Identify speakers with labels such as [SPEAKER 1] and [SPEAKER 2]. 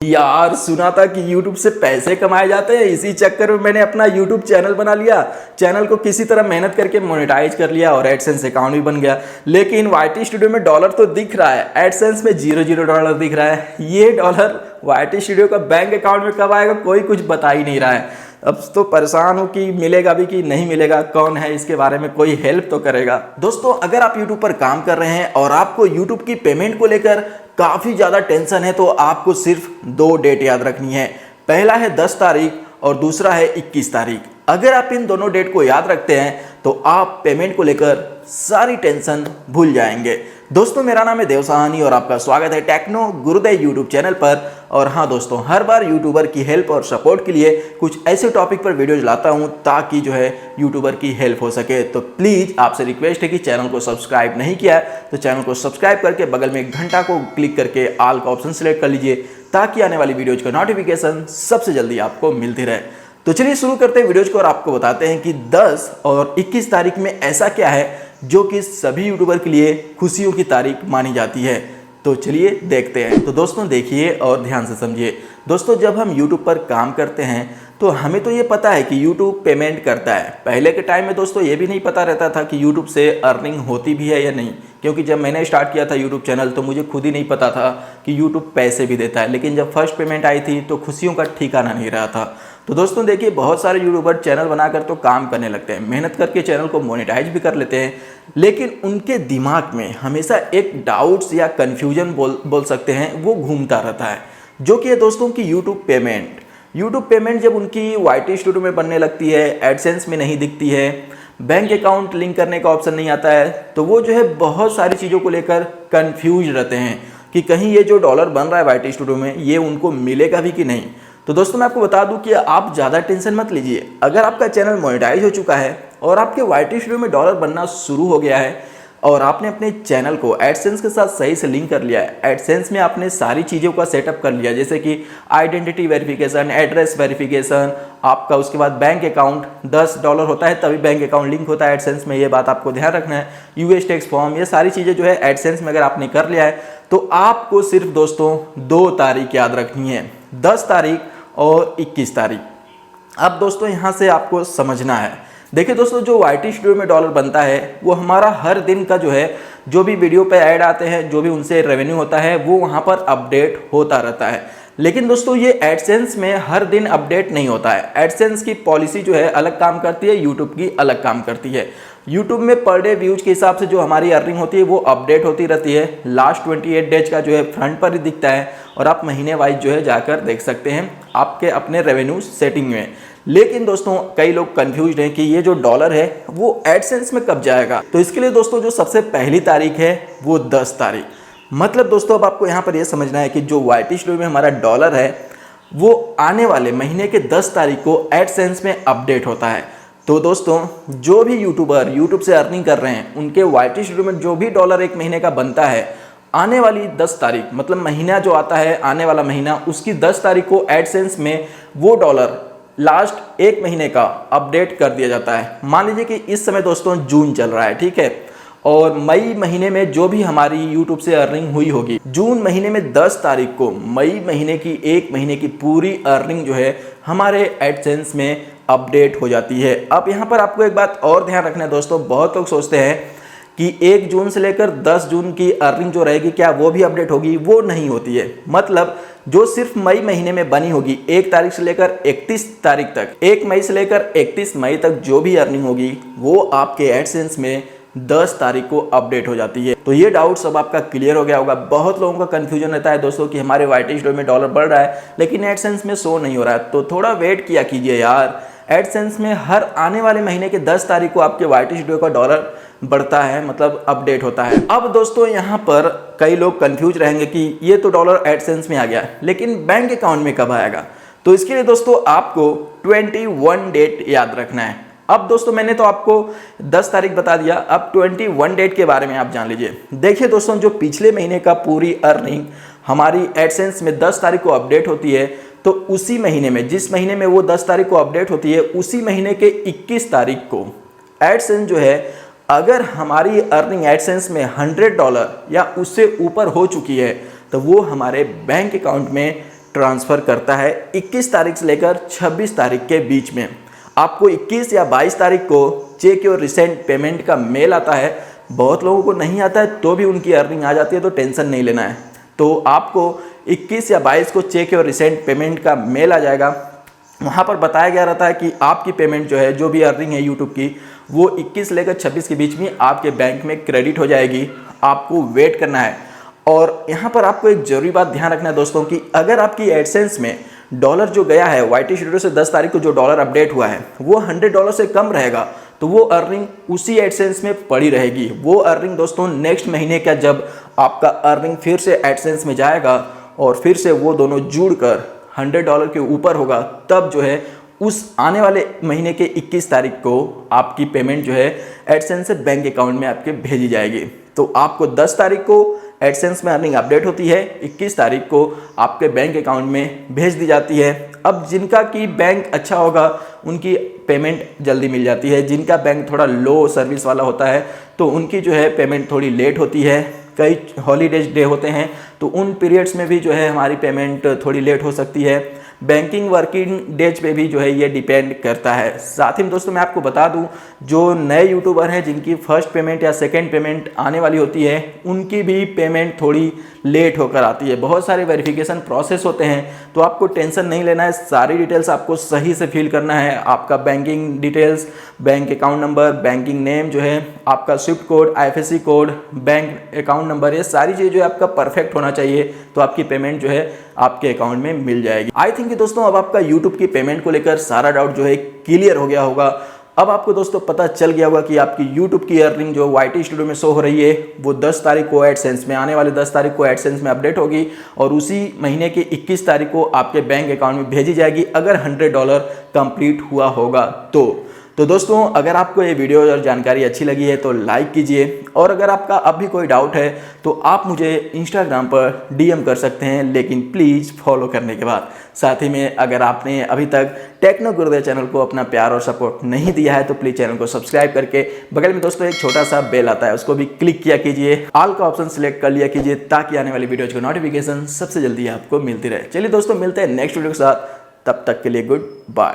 [SPEAKER 1] यार सुना था कि YouTube से पैसे कमाए जाते हैं, इसी चक्कर में मैंने अपना YouTube चैनल बना लिया। चैनल को किसी तरह मेहनत करके मोनेटाइज कर लिया और एडसेंस अकाउंट भी बन गया। लेकिन YT स्टूडियो में डॉलर तो दिख रहा है, एडसेंस में $0 दिख रहा है। ये डॉलर YT स्टूडियो का बैंक अकाउंट में कब आएगा कोई कुछ बता ही नहीं रहा है। अब तो परेशान हूँ कि मिलेगा भी कि नहीं मिलेगा, कौन है इसके बारे में कोई हेल्प तो करेगा। दोस्तों अगर आप YouTube पर काम कर रहे हैं और आपको YouTube की पेमेंट को लेकर काफ़ी ज़्यादा टेंशन है तो आपको सिर्फ 2 डेट याद रखनी है। पहला है 10 तारीख और दूसरा है 21 तारीख। अगर आप इन दोनों डेट को याद रखते हैं तो आप पेमेंट को लेकर सारी टेंशन भूल जाएंगे। दोस्तों मेरा नाम है देव साहनी और आपका स्वागत है टेक्नो गुरुदेव यूट्यूब चैनल पर। और हाँ दोस्तों, हर बार यूट्यूबर की हेल्प और सपोर्ट के लिए कुछ ऐसे टॉपिक पर वीडियोज लाता हूँ ताकि जो है यूट्यूबर की हेल्प हो सके। तो प्लीज़ आपसे रिक्वेस्ट है कि चैनल को सब्सक्राइब नहीं किया तो चैनल को सब्सक्राइब करके बगल में घंटा को क्लिक करके ऑल का ऑप्शन सेलेक्ट कर लीजिए ताकि आने वाली वीडियोज का नोटिफिकेशन सबसे जल्दी आपको मिलती रहे। तो चलिए शुरू करते हैं वीडियोज को और आपको बताते हैं कि 10 और 21 तारीख में ऐसा क्या है जो कि सभी यूट्यूबर के लिए खुशियों की तारीख मानी जाती है। तो चलिए देखते हैं। तो दोस्तों देखिए और ध्यान से समझिए। दोस्तों जब हम यूट्यूब पर काम करते हैं तो हमें तो ये पता है कि यूट्यूब पेमेंट करता है। पहले के टाइम में दोस्तों ये भी नहीं पता रहता था कि यूट्यूब से अर्निंग होती भी है या नहीं, क्योंकि जब मैंने स्टार्ट किया था यूट्यूब चैनल तो मुझे खुद ही नहीं पता था कि यूट्यूब पैसे भी देता है। लेकिन जब फर्स्ट पेमेंट आई थी तो खुशियों का ठिकाना नहीं रहा था। तो दोस्तों देखिए, बहुत सारे यूट्यूबर चैनल बनाकर तो काम करने लगते हैं, मेहनत करके चैनल को मोनेटाइज भी कर लेते हैं, लेकिन उनके दिमाग में हमेशा एक डाउट्स या कन्फ्यूजन बोल सकते हैं वो घूमता रहता है, जो कि है दोस्तों की यूट्यूब पेमेंट जब उनकी YT स्टूडियो में बनने लगती है, एडसेंस में नहीं दिखती है, बैंक अकाउंट लिंक करने का ऑप्शन नहीं आता है, तो वो जो है बहुत सारी चीज़ों को लेकर कन्फ्यूज रहते हैं कि कहीं ये जो डॉलर बन रहा है YT स्टूडियो में ये उनको मिलेगा भी कि नहीं। तो दोस्तों मैं आपको बता दूं कि आप ज़्यादा टेंशन मत लीजिए। अगर आपका चैनल मोनेटाइज हो चुका है और आपके YT स्टूडियो में डॉलर बनना शुरू हो गया है और आपने अपने चैनल को एडसेंस के साथ सही से लिंक कर लिया है, एडसेंस में आपने सारी चीज़ों का सेटअप कर लिया, जैसे कि आइडेंटिटी वेरिफिकेशन, एड्रेस वेरिफिकेशन, आपका उसके बाद बैंक अकाउंट $10 होता है तभी बैंक अकाउंट लिंक होता है एडसेंस में, ये बात आपको ध्यान रखना है। US टैक्स फॉर्म, ये सारी चीज़ें जो है एडसेंस में अगर आपने कर लिया है तो आपको सिर्फ दोस्तों 2 तारीख याद रखनी है, 10 तारीख और 21 तारीख। अब दोस्तों यहाँ से आपको समझना है। देखिए दोस्तों, जो YT स्टूडियो में डॉलर बनता है वो हमारा हर दिन का जो है, जो भी वीडियो पे ऐड आते हैं, जो भी उनसे रेवेन्यू होता है वो वहाँ पर अपडेट होता रहता है। लेकिन दोस्तों ये एडसेंस में हर दिन अपडेट नहीं होता है। एडसेंस की पॉलिसी जो है अलग काम करती है, यूट्यूब की अलग काम करती है। यूट्यूब में पर डे व्यूज के हिसाब से जो हमारी अर्निंग होती है वो अपडेट होती रहती है। लास्ट 28 डेज का जो है फ्रंट पर ही दिखता है और आप महीने वाइज जो है जाकर देख सकते हैं आपके अपने रेवेन्यू सेटिंग में। लेकिन दोस्तों कई लोग कंफ्यूज हैं कि ये जो डॉलर है वो एडसेंस में कब जाएगा। तो इसके लिए दोस्तों जो सबसे पहली तारीख है वो 10 तारीख। मतलब दोस्तों अब आपको यहाँ पर यह समझना है कि जो YT स्टूडियो में हमारा डॉलर है वो आने वाले महीने के 10 तारीख को एडसेंस में अपडेट होता है। तो दोस्तों जो भी यूट्यूबर यूट्यूब से अर्निंग कर रहे हैं उनके YT स्टूडियो में जो भी डॉलर एक महीने का बनता है, आने वाली 10 तारीख मतलब महीना जो आता है आने वाला महीना, उसकी 10 तारीख को एडसेंस में वो डॉलर लास्ट एक महीने का अपडेट कर दिया जाता है। मान लीजिए कि इस समय दोस्तों जून चल रहा है, ठीक है, और मई महीने में जो भी हमारी यूट्यूब से अर्निंग हुई होगी, जून महीने में 10 तारीख को मई महीने की एक महीने की पूरी अर्निंग जो है हमारे एडसेंस में अपडेट हो जाती है। अब यहाँ पर आपको एक बात और ध्यान रखना है दोस्तों, बहुत लोग सोचते हैं कि 1 जून से लेकर 10 जून की अर्निंग जो रहेगी क्या वो भी अपडेट होगी? वो नहीं होती है। मतलब जो सिर्फ मई महीने में बनी होगी 1 तारीख से लेकर 31 तारीख तक, 1 मई से लेकर 31 मई तक जो भी अर्निंग होगी वो आपके एडसेंस में 10 तारीख को अपडेट हो जाती है। तो ये डाउट सब आपका क्लियर हो गया होगा। बहुत लोगों का कंफ्यूजन रहता है दोस्तों कि हमारे YT स्टूडियो में डॉलर बढ़ रहा है लेकिन एडसेंस में शो नहीं हो रहा है। तो थोड़ा वेट किया कीजिए यार, एडसेंस में हर आने वाले महीने के 10 तारीख को आपके YT स्टूडियो का डॉलर बढ़ता है, मतलब अपडेट होता है। अब दोस्तों यहाँ पर कई लोग कंफ्यूज रहेंगे कि ये तो डॉलर एडसेंस में आ गया लेकिन बैंक अकाउंट में कब आएगा। तो इसके लिए दोस्तों आपको 21 डेट याद रखना है। अब दोस्तों मैंने तो आपको 10 तारीख बता दिया, अब 21 डेट के बारे में आप जान लीजिए। देखिए दोस्तों, जो पिछले महीने का पूरी अर्निंग हमारी एडसेंस में 10 तारीख को अपडेट होती है, तो उसी महीने में, जिस महीने में वो 10 तारीख को अपडेट होती है, उसी महीने के 21 तारीख को एडसेंस जो है, अगर हमारी अर्निंग एडसेंस में $100 या उससे ऊपर हो चुकी है तो वो हमारे बैंक अकाउंट में ट्रांसफ़र करता है 21 तारीख से लेकर 26 तारीख के बीच में। आपको 21 या 22 तारीख को चेक योर रिसेंट पेमेंट का मेल आता है। बहुत लोगों को नहीं आता है तो भी उनकी अर्निंग आ जाती है, तो टेंशन नहीं लेना है। तो आपको 21 या 22 को चेक योर रिसेंट पेमेंट का मेल आ जाएगा। वहाँ पर बताया गया रहता है कि आपकी पेमेंट जो है, जो भी अर्निंग है यूट्यूब की, वो 21 लेकर 26 के बीच में आपके बैंक में क्रेडिट हो जाएगी। आपको वेट करना है। और यहाँ पर आपको एक ज़रूरी बात ध्यान रखना है दोस्तों कि अगर आपकी एडसेंस में डॉलर जो गया है, वाईटी स्टूडियो से 10 तारीख को जो डॉलर अपडेट हुआ है वो $100 से कम रहेगा, तो वो अर्निंग उसी एडसेंस में पड़ी रहेगी। वो अर्निंग दोस्तों नेक्स्ट महीने का जब आपका अर्निंग फिर से एडसेंस में जाएगा और फिर से वो दोनों जुड़कर $100 के ऊपर होगा, तब जो है उस आने वाले महीने के 21 तारीख को आपकी पेमेंट जो है एडसेंस से बैंक अकाउंट में आपके भेजी जाएगी। तो आपको 10 तारीख को एडसेंस में अर्निंग अपडेट होती है, 21 तारीख को आपके बैंक अकाउंट में भेज दी जाती है। अब जिनका कि बैंक अच्छा होगा उनकी पेमेंट जल्दी मिल जाती है। जिनका बैंक थोड़ा लो सर्विस वाला होता है तो उनकी जो है पेमेंट थोड़ी लेट होती है। कई हॉलीडेज डे होते हैं तो उन पीरियड्स में भी जो है हमारी पेमेंट थोड़ी लेट हो सकती है। बैंकिंग वर्किंग डेज पे भी जो है ये डिपेंड करता है। साथ ही में दोस्तों मैं आपको बता दूं, जो नए यूट्यूबर हैं जिनकी फर्स्ट पेमेंट या सेकंड पेमेंट आने वाली होती है, उनकी भी पेमेंट थोड़ी लेट होकर आती है। बहुत सारे वेरिफिकेशन प्रोसेस होते हैं, तो आपको टेंशन नहीं लेना है। सारी डिटेल्स आपको सही से फिल करना है। आपका banking details, bank account number, banking name जो है, आपका Swift code, IFSC code, bank account number, ये सारी चीज़ जो है आपका परफेक्ट होना चाहिए, तो आपकी पेमेंट जो है आपके अकाउंट में मिल जाएगी। आई थिंक कि दोस्तों अब आपका यूट्यूब की पेमेंट को लेकर सारा डाउट जो है क्लियर हो गया होगा। अब आपको दोस्तों पता चल गया होगा कि आपकी यूट्यूब की अर्निंग जो वाईटी स्टूडियो में शो हो रही है वो 10 तारीख को एडसेंस में, आने वाले 10 तारीख को एडसेंस में अपडेट होगी और उसी महीने के 21 तारीख को आपके बैंक अकाउंट में भेजी जाएगी, अगर $100 कंप्लीट हुआ होगा तो दोस्तों अगर आपको ये वीडियो और जानकारी अच्छी लगी है तो लाइक कीजिए। और अगर आपका अब भी कोई डाउट है तो आप मुझे इंस्टाग्राम पर DM कर सकते हैं, लेकिन प्लीज़ फॉलो करने के बाद। साथ ही में अगर आपने अभी तक टेक्नो गुरुदेव चैनल को अपना प्यार और सपोर्ट नहीं दिया है तो प्लीज़ चैनल को सब्सक्राइब करके बगल में दोस्तों एक छोटा सा बेल आता है, उसको भी क्लिक किया कीजिए, ऑल का ऑप्शन सिलेक्ट कर लिया कीजिए, ताकि आने वाली वीडियोज़ की नोटिफिकेशन सबसे जल्दी आपको मिलती रहे। चलिए दोस्तों मिलते हैं नेक्स्ट वीडियो के साथ, तब तक के लिए गुड बाय।